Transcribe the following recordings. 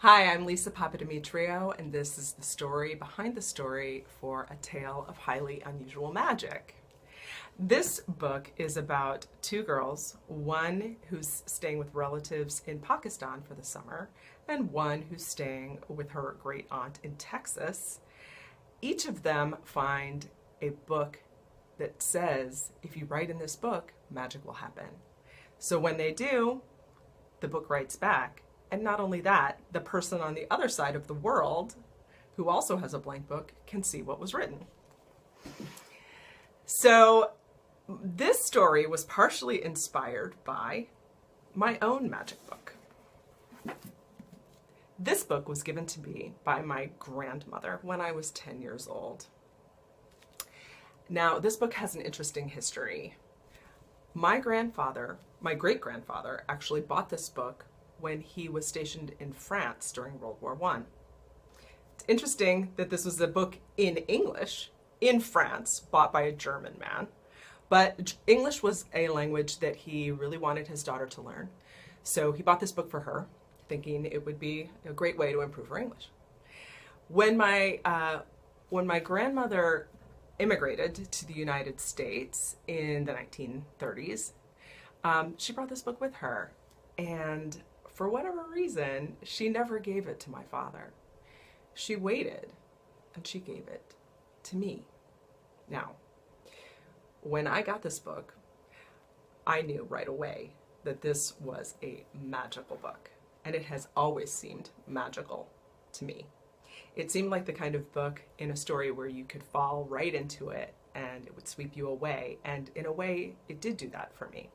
Hi, I'm Lisa Papademetriou, and this is the story behind the story for A Tale of Highly Unusual Magic. This book is about two girls, one who's staying with relatives in Pakistan for the summer, and one who's staying with her great aunt in Texas. Each of them find a book that says, if you write in this book, magic will happen. So when they do, the book writes back. And not only that, the person on the other side of the world, who also has a blank book, can see what was written. So this story was partially inspired by my own magic book. This book was given to me by my grandmother when I was 10 years old. Now, this book has an interesting history. My great-grandfather, actually bought this book when he was stationed in France during World War I. It's interesting that this was a book in English, in France, bought by a German man. But English was a language that he really wanted his daughter to learn. So he bought this book for her, thinking it would be a great way to improve her English. When my grandmother immigrated to the United States in the 1930s, she brought this book with her. And for whatever reason, she never gave it to my father. She waited, and she gave it to me. Now, when I got this book, I knew right away that this was a magical book, and it has always seemed magical to me. It seemed like the kind of book in a story where you could fall right into it, and it would sweep you away, and in a way, it did do that for me.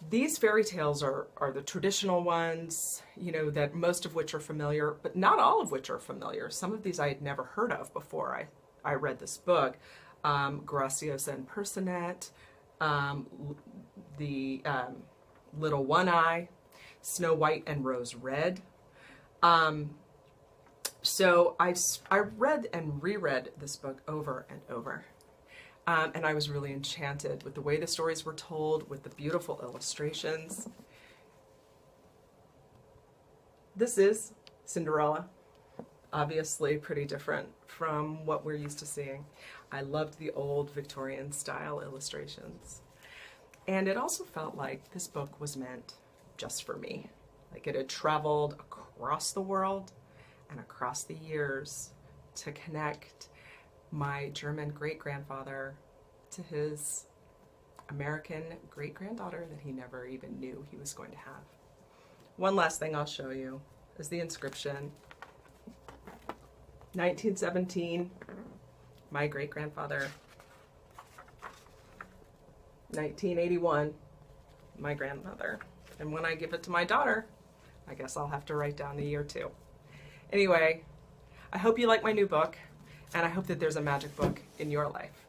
These fairy tales are the traditional ones, that most of which are familiar, but not all of which are familiar. Some of these I had never heard of before I read this book. Graciosa and Percinet, the Little One-Eye, Snow White and Rose Red. So I read and reread this book over and over. And I was really enchanted with the way the stories were told, with the beautiful illustrations. This is Cinderella, obviously pretty different from what we're used to seeing. I loved the old Victorian style illustrations. And it also felt like this book was meant just for me. Like it had traveled across the world and across the years to connect my German great-grandfather to his American great-granddaughter that he never even knew he was going to have. One last thing I'll show you is the inscription. 1917, my great-grandfather. 1981, my grandmother. And when I give it to my daughter, I guess I'll have to write down the year too. Anyway, I hope you like my new book. And I hope that there's a magic book in your life.